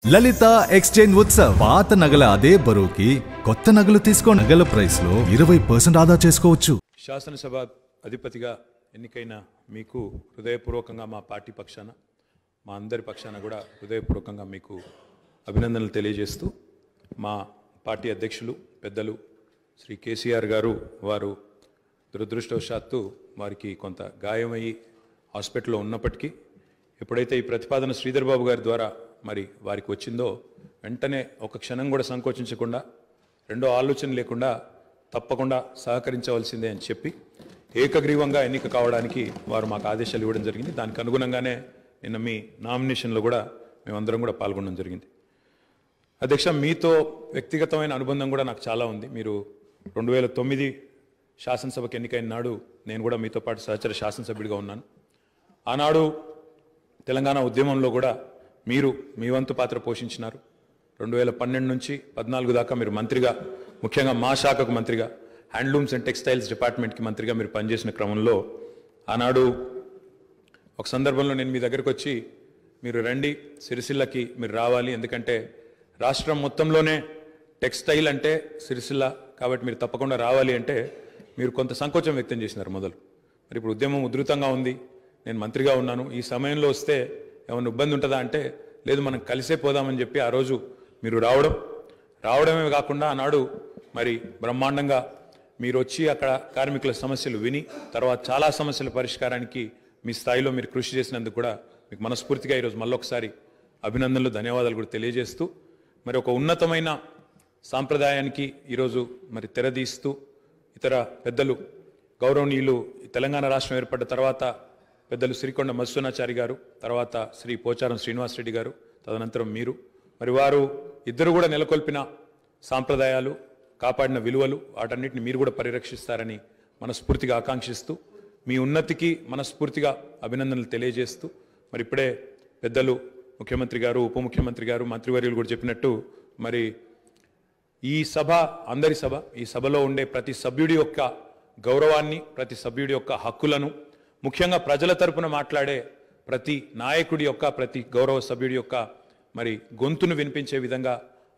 లలిత exchange Utsav పాత నగల అదే బరువుకి కొత్త నగలు తీసుకో నగల ప్రైస్ లో 20% ఆదా చేసుకోవచ్చు. శాసనసభ అధిపతిగా ఎన్నికైన మీకు హృదయపూర్వకంగా మా పార్టీ పక్షాన మా అందరి పక్షాన కూడా హృదయపూర్వకంగా మీకు అభినందనలు తెలియజేస్తూ మా పార్టీ అధ్యక్షులు పెద్దలు శ్రీ కేసీఆర్ గారు వారు దురదృష్టవశాత్తు వారికి కొంత గాయమయ్యి హాస్పిటల్లో ఉన్నప్పటికీ ఎప్పుడైతే ఈ ప్రతిపాదన శ్రీధర్ బాబు గారి ద్వారా మరి వారికి వచ్చిందో వెంటనే ఒక క్షణం కూడా సంకోచించకుండా రెండో ఆలోచన లేకుండా తప్పకుండా సహకరించవలసిందే అని చెప్పి ఏకగ్రీవంగా ఎన్నిక కావడానికి వారు మాకు ఆదేశాలు ఇవ్వడం జరిగింది. దానికి అనుగుణంగానే నిన్న మీ నామినేషన్లో కూడా మేమందరం కూడా పాల్గొనడం జరిగింది. అధ్యక్ష, మీతో వ్యక్తిగతమైన అనుబంధం కూడా నాకు చాలా ఉంది. మీరు 2009 శాసనసభకు ఎన్నికైన నాడు నేను కూడా మీతో పాటు సహచర శాసనసభ్యుడిగా ఉన్నాను. ఆనాడు తెలంగాణ ఉద్యమంలో కూడా మీరు మీ వంతు పాత్ర పోషించినారు. 2012 నుంచి 14 దాకా మీరు మంత్రిగా, ముఖ్యంగా మా శాఖకు మంత్రిగా, హ్యాండ్లూమ్స్ అండ్ టెక్స్టైల్స్ డిపార్ట్మెంట్కి మంత్రిగా మీరు పనిచేసిన క్రమంలో ఆనాడు ఒక సందర్భంలో నేను మీ దగ్గరకు వచ్చి మీరు రండి సిరిసిల్లకి మీరు రావాలి, ఎందుకంటే రాష్ట్రం మొత్తంలోనే టెక్స్టైల్ అంటే సిరిసిల్ల కాబట్టి మీరు తప్పకుండా రావాలి అంటే మీరు కొంత సంకోచం వ్యక్తం చేసినారు మొదలు. మరి ఇప్పుడు ఉద్యమం ఉధృతంగా ఉంది, నేను మంత్రిగా ఉన్నాను, ఈ సమయంలో వస్తే ఏమైనా ఇబ్బంది ఉంటుందా అంటే లేదు మనం కలిసే పోదామని చెప్పి ఆ రోజు మీరు రావడమే కాకుండా ఆనాడు మరి బ్రహ్మాండంగా మీరు వచ్చి అక్కడ కార్మికుల సమస్యలు విని తర్వాత చాలా సమస్యల పరిష్కారానికి మీ స్థాయిలో మీరు కృషి చేసినందుకు కూడా మీకు మనస్ఫూర్తిగా ఈరోజు మళ్ళొకసారి అభినందనలు ధన్యవాదాలు కూడా తెలియజేస్తూ మరి ఒక ఉన్నతమైన సాంప్రదాయానికి ఈరోజు మరి తెరదీస్తూ ఇతర పెద్దలు గౌరవనీయులు తెలంగాణ రాష్ట్రం ఏర్పడ్డ తర్వాత పెద్దలు శ్రీకొండ మధుసూనాచారి గారు, తర్వాత శ్రీ పోచారం శ్రీనివాసరెడ్డి గారు, తదనంతరం మీరు మరి వారు ఇద్దరు కూడా నెలకొల్పిన సాంప్రదాయాలు, కాపాడిన విలువలు వాటన్నిటిని మీరు కూడా పరిరక్షిస్తారని మనస్ఫూర్తిగా ఆకాంక్షిస్తూ మీ ఉన్నతికి మనస్ఫూర్తిగా అభినందనలు తెలియజేస్తూ మరి ఇప్పుడే పెద్దలు ముఖ్యమంత్రి గారు, ఉప ముఖ్యమంత్రి గారు, మంత్రివర్యులు కూడా చెప్పినట్టు మరి ఈ సభ అందరి సభ, ఈ సభలో ఉండే ప్రతి సభ్యుడి యొక్క గౌరవాన్ని, ప్రతి సభ్యుడి యొక్క హక్కులను, ముఖ్యంగా ప్రజల తరపున మాట్లాడే ప్రతి నాయకుడి యొక్క, ప్రతి గౌరవ సభ్యుడి యొక్క మరి గొంతును వినిపించే విధంగా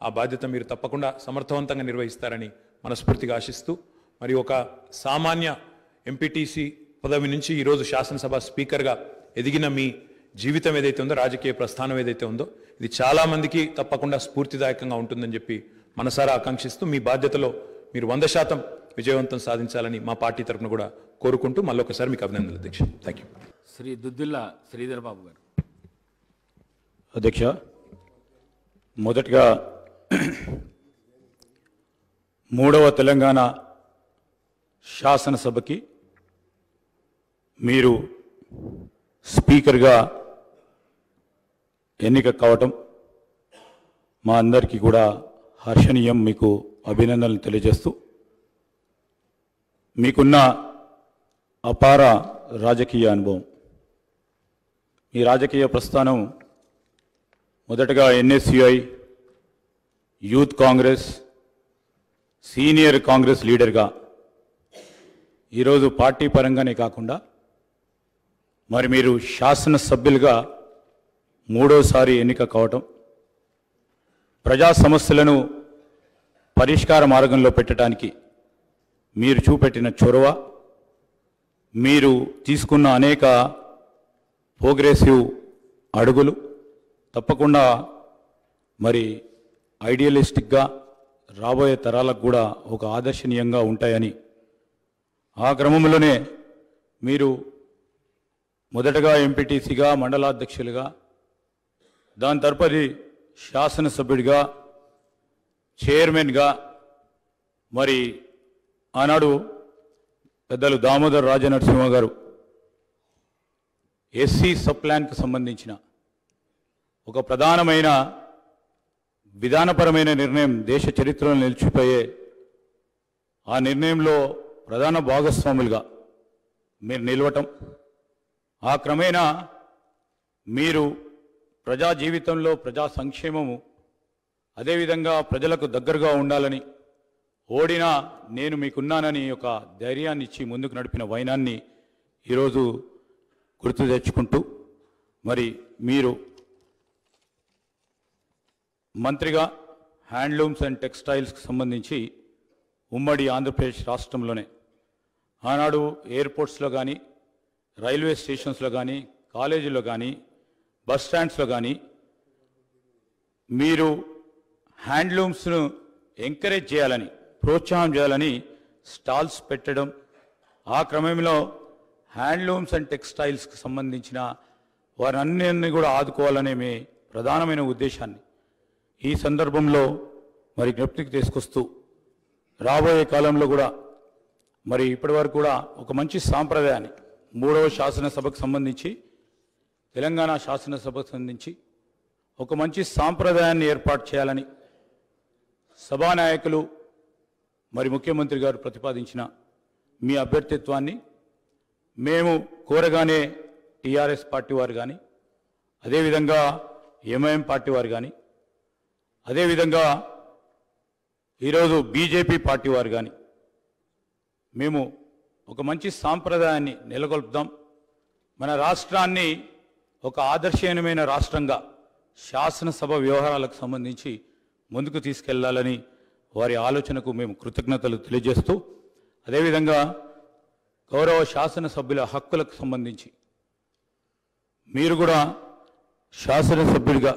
ఆ బాధ్యత మీరు తప్పకుండా సమర్థవంతంగా నిర్వహిస్తారని మనస్ఫూర్తిగా ఆశిస్తూ మరి ఒక సామాన్య ఎంపీటీసీ పదవి నుంచి ఈరోజు శాసనసభ స్పీకర్గా ఎదిగిన మీ జీవితం ఏదైతే ఉందో, రాజకీయ ప్రస్థానం ఏదైతే ఉందో, ఇది చాలామందికి తప్పకుండా స్ఫూర్తిదాయకంగా ఉంటుందని చెప్పి మనసారా ఆకాంక్షిస్తూ మీ బాధ్యతలో మీరు 100% విజయవంతం సాధించాలని మా పార్టీ తరఫున కూడా కోరుకుంటూ మళ్ళొకసారి మీకు అభినందనలు అధ్యక్ష. Thank you. శ్రీ దుద్దుల్లా శ్రీధర్ బాబు గారు. అధ్యక్ష, మొదటిగా 3వ తెలంగాణ శాసనసభకి మీరు స్పీకర్గా ఎన్నిక కావటం మా అందరికీ కూడా హర్షణీయం. మీకు అభినందనలు తెలియజేస్తూ మీకున్న అపార రాజకీయ అనుభవం, మీ రాజకీయ ప్రస్థానం మొదటగా NSUI, youth Congress, senior Congress లీడర్గా ఈరోజు పార్టీ పరంగానే కాకుండా మరి మీరు శాసనసభ్యులుగా 3వసారి ఎన్నిక కావటం, ప్రజా సమస్యలను పరిష్కార మార్గంలో పెట్టడానికి మీరు చూపెట్టిన చొరవ, మీరు తీసుకున్న అనేక ప్రోగ్రెసివ్ అడుగులు తప్పకుండా మరి ఐడియలిస్టిక్గా రాబోయే తరాలకు కూడా ఒక ఆదర్శనీయంగా ఉంటాయని, ఆ క్రమంలోనే మీరు మొదటగా ఎంపీటీసీగా, మండలాధ్యక్షులుగా, దాని తదుపరి శాసనసభ్యుడిగా, చైర్మన్గా, మరి ఆనాడు పెద్దలు దామోదర్ రాజనరసింహ గారు ఎస్సీ సబ్ ప్లాన్కి సంబంధించిన ఒక ప్రధానమైన విధానపరమైన నిర్ణయం దేశ చరిత్రలో నిలిచిపోయే ఆ నిర్ణయంలో ప్రధాన భాగస్వాములుగా మీరు నిలవటం, ఆ క్రమేణా మీరు ప్రజా జీవితంలో ప్రజా సంక్షేమము, అదేవిధంగా ప్రజలకు దగ్గరగా ఉండాలని, ఓడినా నేను మీకున్నానని ఒక ధైర్యాన్ని ఇచ్చి ముందుకు నడిపిన వైనాన్ని ఈరోజు గుర్తు తెచ్చుకుంటూ మరి మీరు మంత్రిగా హ్యాండ్లూమ్స్ అండ్ టెక్స్టైల్స్కి సంబంధించి ఉమ్మడి ఆంధ్రప్రదేశ్ రాష్ట్రంలోనే ఆనాడు ఎయిర్పోర్ట్స్లో కానీ రైల్వే స్టేషన్స్లో కానీ కాలేజీలో కానీ బస్ స్టాండ్స్లో కానీ మీరు హ్యాండ్లూమ్స్ను ఎంకరేజ్ చేయాలని ప్రోత్సాహం చేయాలని స్టాల్స్ పెట్టడం, ఆ క్రమంలో హ్యాండ్లూమ్స్ అండ్ టెక్స్టైల్స్కి సంబంధించిన వారన్నిటిని కూడా ఆదుకోవాలనే మీ ప్రధానమైన ఉద్దేశాన్ని ఈ సందర్భంలో మరి జ్ఞప్తికి తీసుకొస్తూ రాబోయే కాలంలో కూడా మరి ఇప్పటి వరకు కూడా ఒక మంచి సాంప్రదాయాన్ని 3వ శాసనసభకు సంబంధించి తెలంగాణ శాసనసభకు సంబంధించి ఒక మంచి సాంప్రదాయాన్ని ఏర్పాటు చేయాలని సభానాయకులు మరి ముఖ్యమంత్రి గారు ప్రతిపాదించిన మీ అభ్యర్థిత్వాన్ని మేము కోరగానే టీఆర్ఎస్ పార్టీ వారు కానీ, అదేవిధంగా ఎంఐఎం పార్టీ వారు కానీ, అదేవిధంగా ఈరోజు బీజేపీ పార్టీ వారు కానీ మేము ఒక మంచి సాంప్రదాయాన్ని నెలకొల్పుదాం. మన రాష్ట్రాన్ని ఒక ఆదర్శనీయమైన రాష్ట్రంగా శాసనసభ వ్యవహారాలకు సంబంధించి ముందుకు తీసుకెళ్లాలని వారి ఆలోచనకు మేము కృతజ్ఞతలు తెలియజేస్తూ, అదేవిధంగా గౌరవ శాసనసభ్యుల హక్కులకు సంబంధించి మీరు కూడా శాసనసభ్యుడిగా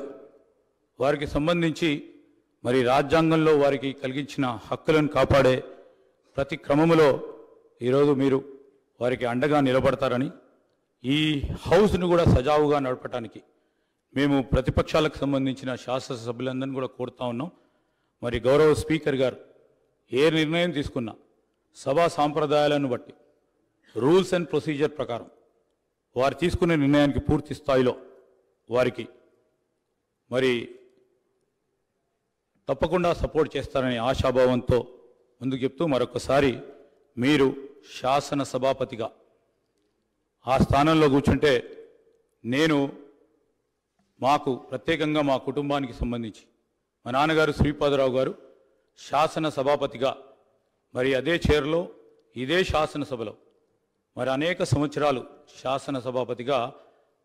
వారికి సంబంధించి మరి రాజ్యాంగంలో వారికి కలిగించిన హక్కులను కాపాడే ప్రతి క్రమంలో ఈరోజు మీరు వారికి అండగా నిలబడతారని, ఈ హౌస్ను కూడా సజావుగా నడపడానికి మేము ప్రతిపక్షాలకు సంబంధించిన శాసనసభ్యులందరినీ కూడా కోరుతా ఉన్నాం. మరి గౌరవ స్పీకర్ గారు ఏ నిర్ణయం తీసుకున్నా సభా సాంప్రదాయాలను బట్టి రూల్స్ అండ్ ప్రొసీజర్ ప్రకారం వారు తీసుకునే నిర్ణయానికి పూర్తి స్థాయిలో వారికి మరి తప్పకుండా సపోర్ట్ చేస్తారనే ఆశాభావంతో ముందుకు చెప్తూ మరొకసారి మీరు శాసన సభాపతిగా ఆ స్థానంలో కూర్చుంటే నేను మాకు ప్రత్యేకంగా మా కుటుంబానికి సంబంధించి మా నాన్నగారు శ్రీపాదరావు గారు శాసన సభాపతిగా మరి అదే చైర్లో ఇదే శాసనసభలో మరి అనేక సంవత్సరాలు శాసన సభాపతిగా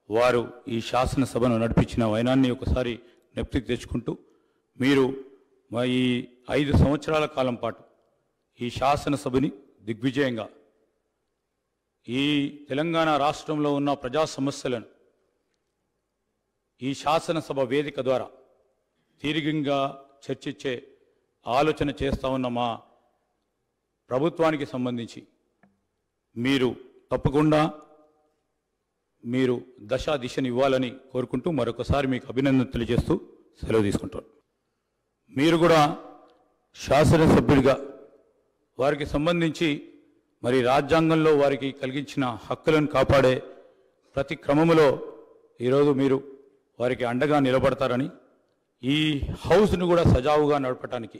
వారు ఈ శాసనసభను నడిపించిన వైనాన్ని ఒకసారి జ్ఞప్తికి తెచ్చుకుంటూ మీరు ఈ 5 సంవత్సరాల కాలం పాటు ఈ శాసనసభని దిగ్విజయంగా ఈ తెలంగాణ రాష్ట్రంలో ఉన్న ప్రజా సమస్యలను ఈ శాసనసభ వేదిక ద్వారా తీరికంగా చర్చించే ఆలోచన చేస్తూ ఉన్న మా ప్రభుత్వానికి సంబంధించి మీరు తప్పకుండా మీరు దిశని ఇవ్వాలని కోరుకుంటూ మరొకసారి మీకు అభినందన తెలియజేస్తూ సెలవు తీసుకుంటాను. మీరు కూడా శాసనసభ్యుడిగా వారికి సంబంధించి మరి రాజ్యాంగంలో వారికి కలిగించిన హక్కులను కాపాడే ప్రతి క్రమంలో ఈరోజు మీరు వారికి అండగా నిలబడతారని, ఈ హౌస్ను కూడా సజావుగా నడపడానికి